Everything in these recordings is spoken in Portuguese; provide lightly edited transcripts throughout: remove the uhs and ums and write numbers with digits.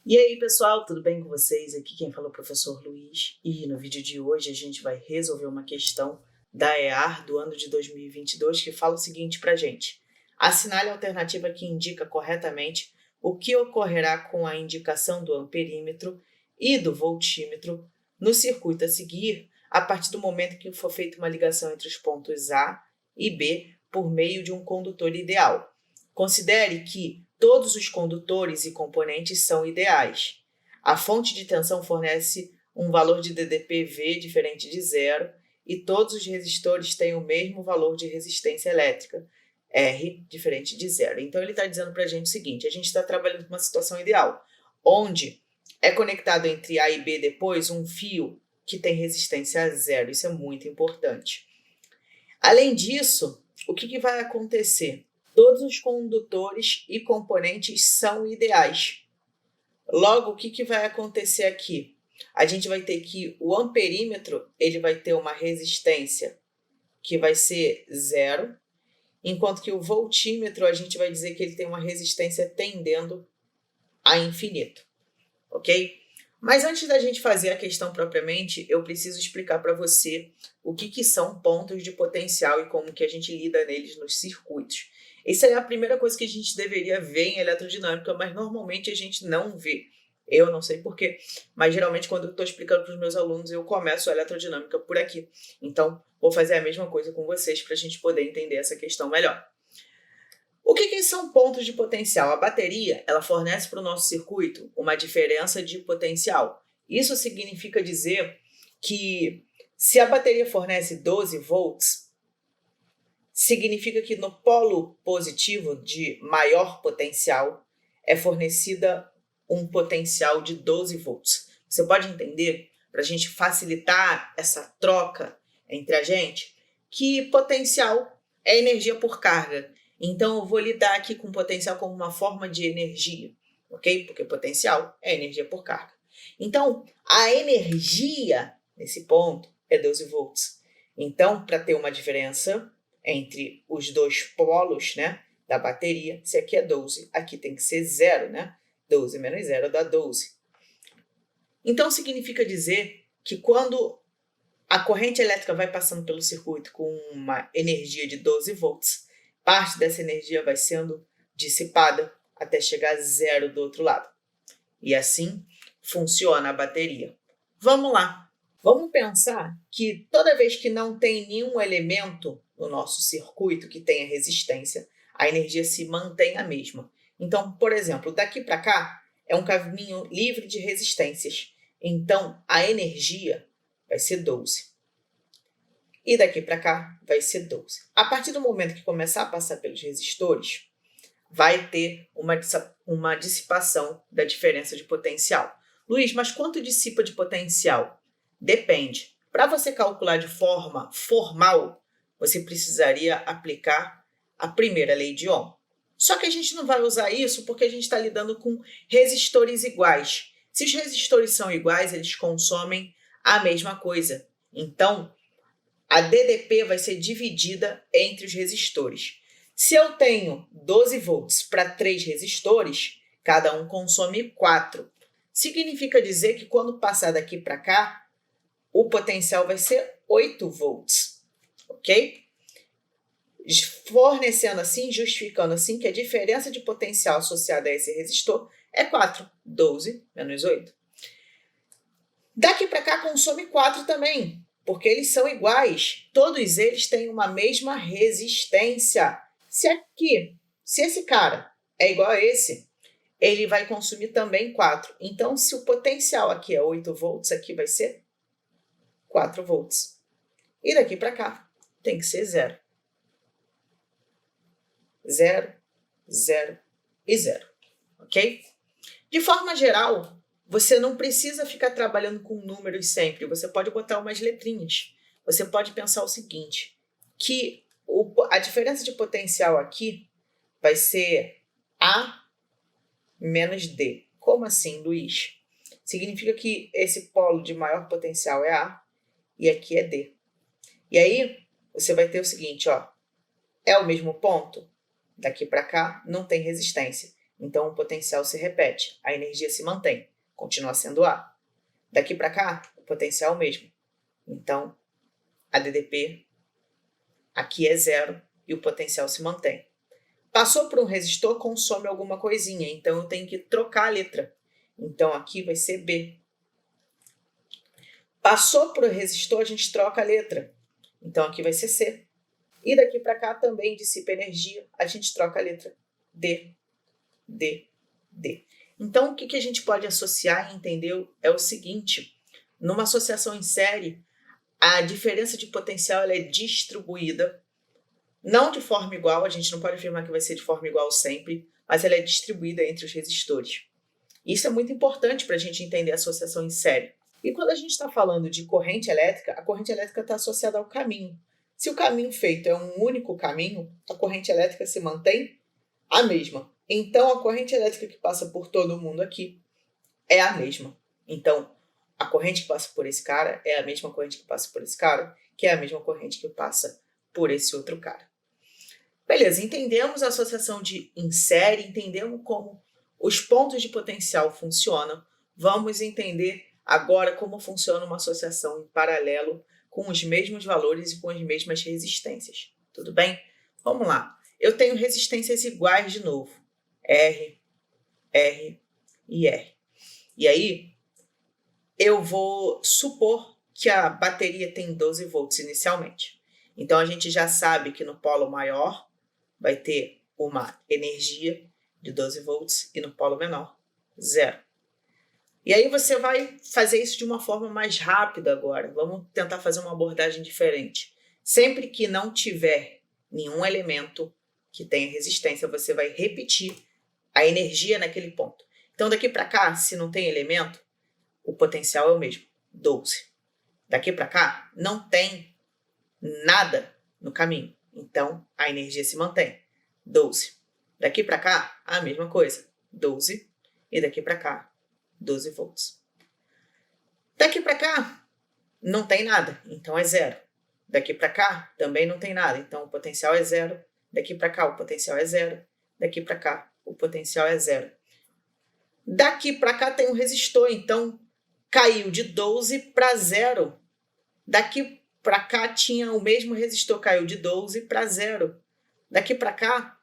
E aí, pessoal, tudo bem com vocês? Aqui quem fala é o professor Luiz. E no vídeo de hoje a gente vai resolver uma questão da EAR do ano de 2022 que fala o seguinte pra gente. Assinale a alternativa que indica corretamente o que ocorrerá com a indicação do amperímetro e do voltímetro no circuito a seguir, a partir do momento que for feita uma ligação entre os pontos A e B por meio de um condutor ideal. Considere que todos os condutores e componentes são ideais. A fonte de tensão fornece um valor de DDP-V diferente de zero e todos os resistores têm o mesmo valor de resistência elétrica, R, diferente de zero. Então, ele está dizendo para a gente o seguinte, a gente está trabalhando com uma situação ideal, onde é conectado entre A e B depois um fio que tem resistência a zero. Isso é muito importante. Além disso, o que vai acontecer? Todos os condutores e componentes são ideais. Logo, o que vai acontecer aqui? A gente vai ter que o amperímetro ele vai ter uma resistência que vai ser zero, enquanto que o voltímetro a gente vai dizer que ele tem uma resistência tendendo a infinito, ok? Mas antes da gente fazer a questão propriamente, eu preciso explicar para você o que são pontos de potencial e como que a gente lida neles nos circuitos. Essa é a primeira coisa que a gente deveria ver em eletrodinâmica, mas normalmente a gente não vê. Eu não sei porquê, mas geralmente quando eu estou explicando para os meus alunos, eu começo a eletrodinâmica por aqui. Então, vou fazer a mesma coisa com vocês para a gente poder entender essa questão melhor. O que são pontos de potencial? A bateria ela fornece para o nosso circuito uma diferença de potencial. Isso significa dizer que se a bateria fornece 12 volts, significa que no polo positivo de maior potencial é fornecida um potencial de 12 volts. Você pode entender, para a gente facilitar essa troca entre a gente, que potencial é energia por carga. Então, eu vou lidar aqui com potencial como uma forma de energia, ok? Porque potencial é energia por carga. Então, a energia nesse ponto é 12 volts. Então, para ter uma diferença entre os dois polos, né, da bateria, se aqui é 12, aqui tem que ser zero, né? 12 menos 0 dá 12. Então, significa dizer que quando a corrente elétrica vai passando pelo circuito com uma energia de 12 volts, parte dessa energia vai sendo dissipada até chegar a zero do outro lado. E assim funciona a bateria. Vamos lá. Vamos pensar que toda vez que não tem nenhum elemento no nosso circuito que tenha resistência, a energia se mantém a mesma. Então, por exemplo, daqui para cá é um caminho livre de resistências. Então, a energia vai ser 12. E daqui para cá vai ser 12. A partir do momento que começar a passar pelos resistores, vai ter uma dissipação da diferença de potencial. Luiz, mas quanto dissipa de potencial? Depende. Para você calcular de forma formal, você precisaria aplicar a primeira lei de Ohm. Só que a gente não vai usar isso porque a gente está lidando com resistores iguais. Se os resistores são iguais, eles consomem a mesma coisa. Então, a DDP vai ser dividida entre os resistores. Se eu tenho 12 volts para 3 resistores, cada um consome 4. Significa dizer que quando passar daqui para cá, o potencial vai ser 8 volts, ok? Fornecendo assim, justificando assim, que a diferença de potencial associada a esse resistor é 4. 12 menos 8. Daqui para cá consome 4 também, porque eles são iguais. Todos eles têm uma mesma resistência. Se esse cara é igual a esse, ele vai consumir também 4. Então, se o potencial aqui é 8 volts, aqui vai ser 4 volts. E daqui para cá tem que ser 0. 0, 0 e 0. Ok? De forma geral, você não precisa ficar trabalhando com números sempre. Você pode botar umas letrinhas. Você pode pensar o seguinte, que a diferença de potencial aqui vai ser A menos D. Como assim, Luiz? Significa que esse polo de maior potencial é A e aqui é D. E aí, você vai ter o seguinte, ó, é o mesmo ponto? Daqui para cá não tem resistência. Então o potencial se repete, a energia se mantém, continua sendo A. Daqui para cá, o potencial é o mesmo. Então a DDP aqui é 0 e o potencial se mantém. Passou por um resistor, consome alguma coisinha, então eu tenho que trocar a letra. Então aqui vai ser B. Passou por um resistor, a gente troca a letra. Então aqui vai ser C. E daqui para cá também dissipa energia, a gente troca a letra D, D, D. Então o que a gente pode associar e entender é o seguinte: numa associação em série, a diferença de potencial ela é distribuída, não de forma igual, a gente não pode afirmar que vai ser de forma igual sempre, mas ela é distribuída entre os resistores. Isso é muito importante para a gente entender a associação em série. E quando a gente está falando de corrente elétrica, a corrente elétrica está associada ao caminho. Se o caminho feito é um único caminho, a corrente elétrica se mantém a mesma. Então, a corrente elétrica que passa por todo mundo aqui é a mesma. Então, a corrente que passa por esse cara é a mesma corrente que passa por esse cara, que é a mesma corrente que passa por esse outro cara. Beleza, entendemos a associação em série, entendemos como os pontos de potencial funcionam. Vamos entender agora como funciona uma associação em paralelo com os mesmos valores e com as mesmas resistências. Tudo bem? Vamos lá. Eu tenho resistências iguais de novo. R, R e R. E aí, eu vou supor que a bateria tem 12 volts inicialmente. Então, a gente já sabe que no polo maior vai ter uma energia de 12 volts e no polo menor, 0. E aí você vai fazer isso de uma forma mais rápida agora. Vamos tentar fazer uma abordagem diferente. Sempre que não tiver nenhum elemento que tenha resistência, você vai repetir a energia naquele ponto. Então, daqui para cá, se não tem elemento, o potencial é o mesmo, 12. Daqui para cá, não tem nada no caminho. Então, a energia se mantém, 12. Daqui para cá, a mesma coisa, 12. E daqui para cá, 12 volts. Daqui para cá, não tem nada, então é 0. Daqui para cá, também não tem nada, então o potencial é 0. Daqui para cá, o potencial é 0. Daqui para cá, o potencial é 0. Daqui para cá tem um resistor, então caiu de 12 para 0. Daqui para cá tinha o mesmo resistor, caiu de 12 para 0. Daqui para cá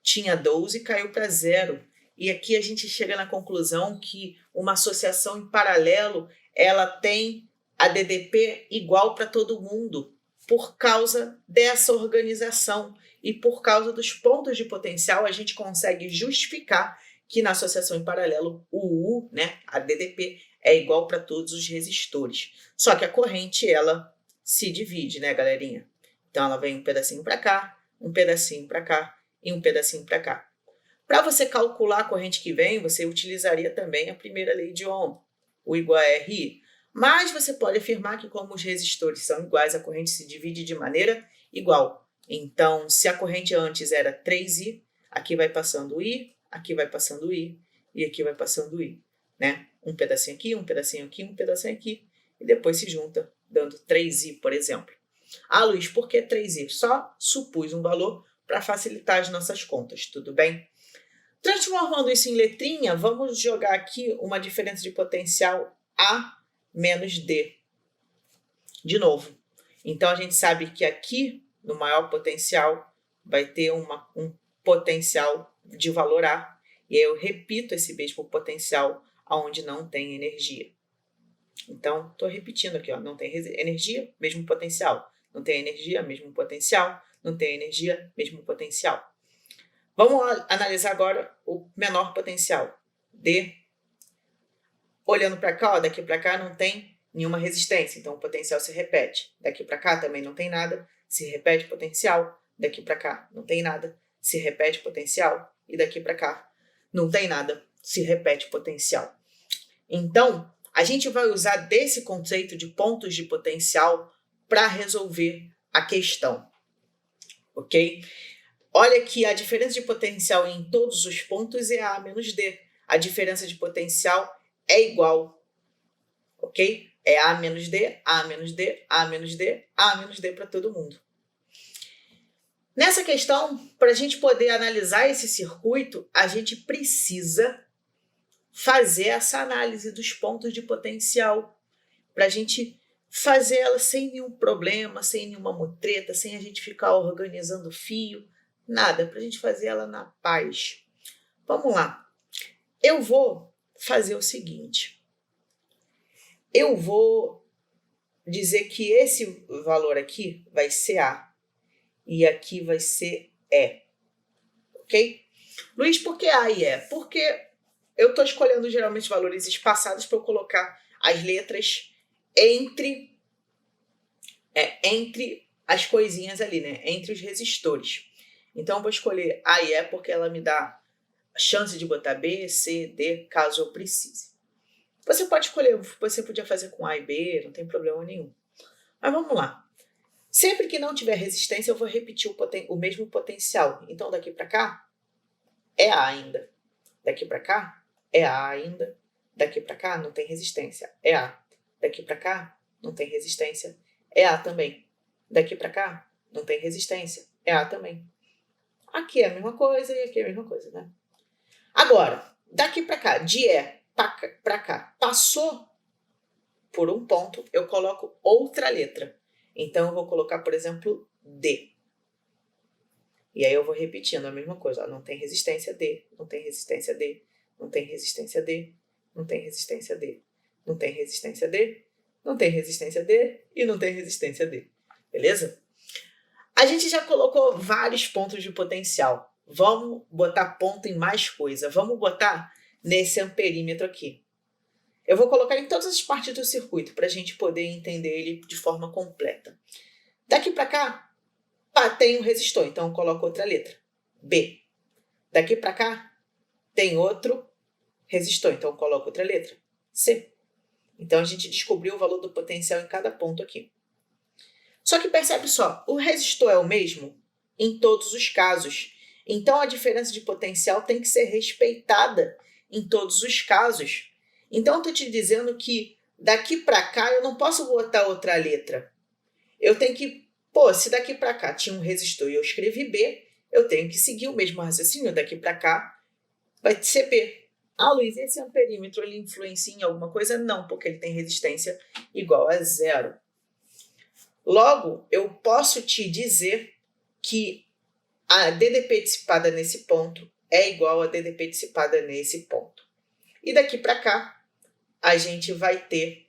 tinha 12 e caiu para 0. E aqui a gente chega na conclusão que uma associação em paralelo, ela tem a DDP igual para todo mundo, por causa dessa organização. E por causa dos pontos de potencial, a gente consegue justificar que na associação em paralelo, o U, né, a DDP, é igual para todos os resistores. Só que a corrente, ela se divide, né, galerinha? Então, ela vem um pedacinho para cá, um pedacinho para cá e um pedacinho para cá. Para você calcular a corrente que vem, você utilizaria também a primeira lei de Ohm, U igual a RI. Mas você pode afirmar que como os resistores são iguais, a corrente se divide de maneira igual. Então, se a corrente antes era 3I, aqui vai passando I, aqui vai passando I e aqui vai passando I, né? Um pedacinho aqui, um pedacinho aqui, um pedacinho aqui e depois se junta, dando 3I, por exemplo. Ah, Luiz, por que 3I? Só supus um valor para facilitar as nossas contas, tudo bem? Transformando isso em letrinha, vamos jogar aqui uma diferença de potencial A menos D. De novo. Então, a gente sabe que aqui, no maior potencial, vai ter um potencial de valor A. E aí eu repito esse mesmo potencial onde não tem energia. Então, estou repetindo aqui, ó, não tem energia, mesmo potencial. Não tem energia, mesmo potencial. Não tem energia, mesmo potencial. Vamos analisar agora o menor potencial, D. Olhando para cá, ó, daqui para cá não tem nenhuma resistência, então o potencial se repete. Daqui para cá também não tem nada, se repete potencial. Daqui para cá não tem nada, se repete potencial. E daqui para cá não tem nada, se repete potencial. Então, a gente vai usar desse conceito de pontos de potencial para resolver a questão, ok? Olha que a diferença de potencial em todos os pontos é A menos D. A diferença de potencial é igual, ok? É A menos D, A menos D, A menos D, A menos D para todo mundo. Nessa questão, para a gente poder analisar esse circuito, a gente precisa fazer essa análise dos pontos de potencial, para a gente fazer ela sem nenhum problema, sem nenhuma mutreta, sem a gente ficar organizando fio, nada, para a gente fazer ela na paz. Vamos lá. Eu vou fazer o seguinte. Eu vou dizer que esse valor aqui vai ser A e aqui vai ser E. Ok? Luiz, por que A e E? Porque eu estou escolhendo geralmente valores espaçados para eu colocar as letras entre as coisinhas ali, né? Entre os resistores. Então eu vou escolher A e E porque ela me dá a chance de botar B, C, D, caso eu precise. Você pode escolher, você podia fazer com A e B, não tem problema nenhum. Mas vamos lá. Sempre que não tiver resistência, eu vou repetir o mesmo potencial. Então daqui para cá é A ainda. Daqui para cá é A ainda. Daqui para cá não tem resistência, é A. Daqui para cá não tem resistência, é A também. Daqui para cá não tem resistência, é A também. Aqui é a mesma coisa e aqui é a mesma coisa, né? Agora, daqui para cá, de E para cá, passou por um ponto, eu coloco outra letra. Então, eu vou colocar, por exemplo, D. E aí eu vou repetindo a mesma coisa. Ó, não tem resistência D, não tem resistência D, não tem resistência D, não tem resistência D, não tem resistência D, não tem resistência D e não tem resistência D. Beleza? A gente já colocou vários pontos de potencial. Vamos botar ponto em mais coisa. Vamos botar nesse amperímetro aqui. Eu vou colocar em todas as partes do circuito para a gente poder entender ele de forma completa. Daqui para cá, tem um resistor, então eu coloco outra letra, B. Daqui para cá, tem outro resistor, então eu coloco outra letra, C. Então a gente descobriu o valor do potencial em cada ponto aqui. Só que percebe só, o resistor é o mesmo em todos os casos. Então a diferença de potencial tem que ser respeitada em todos os casos. Então eu estou te dizendo que daqui para cá eu não posso botar outra letra. Eu tenho que, se daqui para cá tinha um resistor e eu escrevi B, eu tenho que seguir o mesmo raciocínio. Daqui para cá vai ser B. Ah, Luiz, esse amperímetro ele influencia em alguma coisa? Não, porque ele tem resistência igual a 0. Logo, eu posso te dizer que a DDP dissipada nesse ponto é igual a DDP dissipada nesse ponto. E daqui para cá, a gente vai ter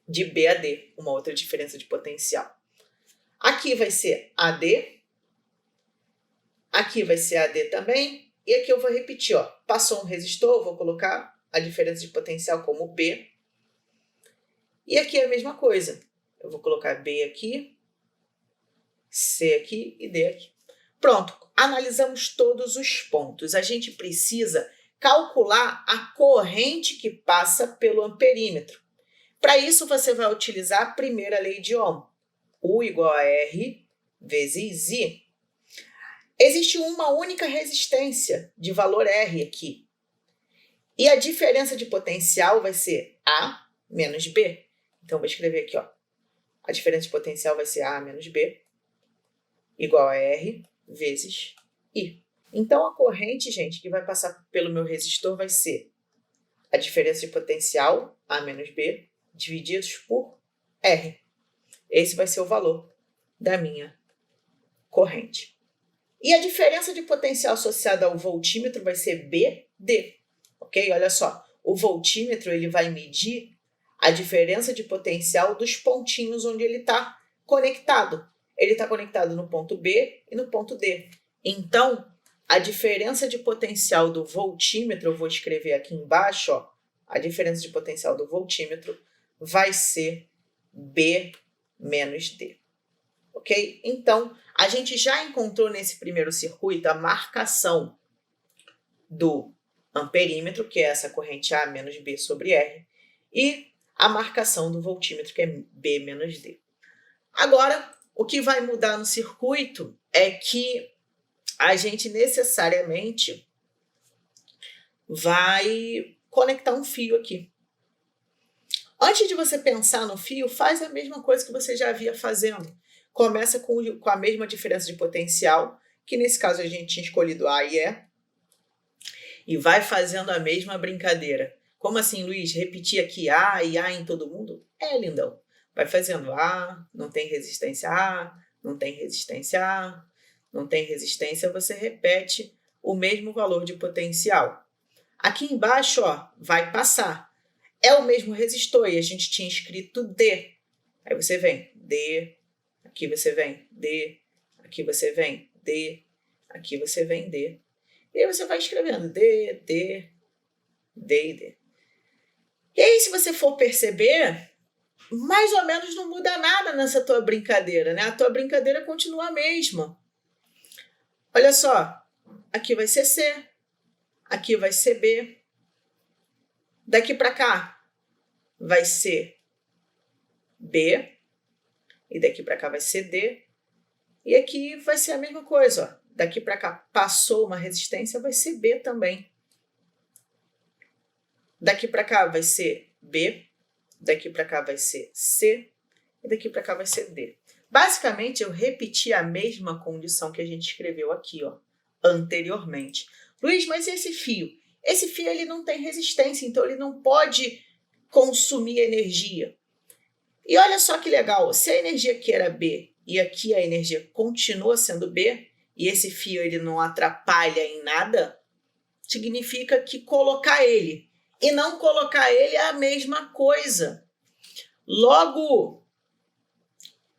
de B a D, uma outra diferença de potencial. Aqui vai ser AD, aqui vai ser AD também, e aqui eu vou repetir, ó, passou um resistor, eu vou colocar a diferença de potencial como B, e aqui é a mesma coisa. Eu vou colocar B aqui, C aqui e D aqui. Pronto, analisamos todos os pontos. A gente precisa calcular a corrente que passa pelo amperímetro. Para isso, você vai utilizar a primeira lei de Ohm. U igual a R vezes I. Existe uma única resistência de valor R aqui. E a diferença de potencial vai ser A menos B. Então, vou escrever aqui, ó. A diferença de potencial vai ser A menos B igual a R vezes I. Então, a corrente, gente, que vai passar pelo meu resistor vai ser a diferença de potencial, A menos B, divididos por R. Esse vai ser o valor da minha corrente. E a diferença de potencial associada ao voltímetro vai ser BD. Ok? Olha só, o voltímetro ele vai medir a diferença de potencial dos pontinhos onde ele está conectado. Ele está conectado no ponto B e no ponto D. Então, a diferença de potencial do voltímetro, eu vou escrever aqui embaixo, ó, a diferença de potencial do voltímetro vai ser B menos D. Ok? Então, a gente já encontrou nesse primeiro circuito a marcação do amperímetro, que é essa corrente A menos B sobre R, e a marcação do voltímetro, que é B menos D. Agora, o que vai mudar no circuito é que a gente necessariamente vai conectar um fio aqui. Antes de você pensar no fio, faz a mesma coisa que você já havia fazendo. começa com a mesma diferença de potencial, que nesse caso a gente tinha escolhido A e E, e vai fazendo a mesma brincadeira. Como assim, Luiz? Repetir aqui A e A em todo mundo? Lindão. Vai fazendo A, não tem resistência A, não tem resistência A, não tem resistência, você repete o mesmo valor de potencial. Aqui embaixo, ó, vai passar. É o mesmo resistor e a gente tinha escrito D. Aí você vem D, aqui você vem D, aqui você vem D, aqui você vem D. E aí você vai escrevendo D, D, D e D. E aí, se você for perceber, mais ou menos não muda nada nessa tua brincadeira, né? A tua brincadeira continua a mesma. Olha só, aqui vai ser C, aqui vai ser B. Daqui para cá vai ser B, e daqui para cá vai ser D. E aqui vai ser a mesma coisa, ó. Daqui para cá passou uma resistência, vai ser B também. Daqui para cá vai ser B, daqui para cá vai ser C, e daqui para cá vai ser D. Basicamente, eu repeti a mesma condição que a gente escreveu aqui, ó, anteriormente. Luiz, mas esse fio? Esse fio ele não tem resistência, então ele não pode consumir energia. E olha só que legal, se a energia aqui era B e aqui a energia continua sendo B, e esse fio ele não atrapalha em nada, significa que colocar ele e não colocar ele é a mesma coisa. Logo,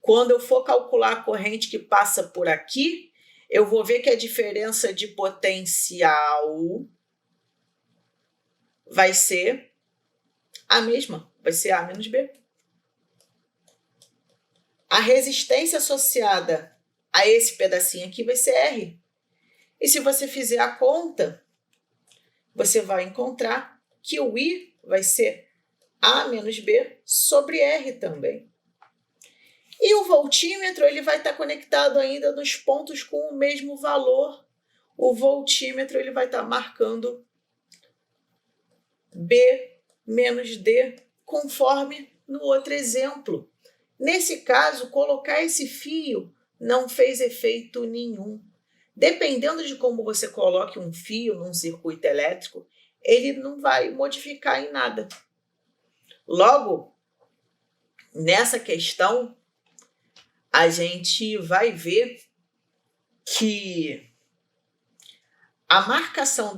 quando eu for calcular a corrente que passa por aqui, eu vou ver que a diferença de potencial vai ser a mesma, vai ser A menos B. A resistência associada a esse pedacinho aqui vai ser R. E se você fizer a conta, você vai encontrar que o I vai ser A menos B sobre R também. E o voltímetro ele vai estar conectado ainda nos pontos com o mesmo valor. O voltímetro ele vai estar marcando B menos D, conforme no outro exemplo. Nesse caso, colocar esse fio não fez efeito nenhum. Dependendo de como você coloque um fio num circuito elétrico, ele não vai modificar em nada. Logo, nessa questão, a gente vai ver que a marcação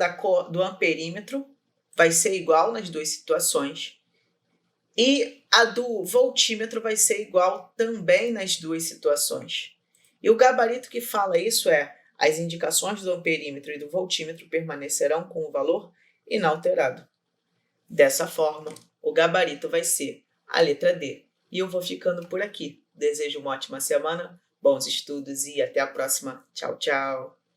do amperímetro vai ser igual nas duas situações e a do voltímetro vai ser igual também nas duas situações. E o gabarito que fala isso é: as indicações do amperímetro e do voltímetro permanecerão com o valor inalterado. Dessa forma, o gabarito vai ser a letra D. E eu vou ficando por aqui. Desejo uma ótima semana, bons estudos e até a próxima. Tchau, tchau!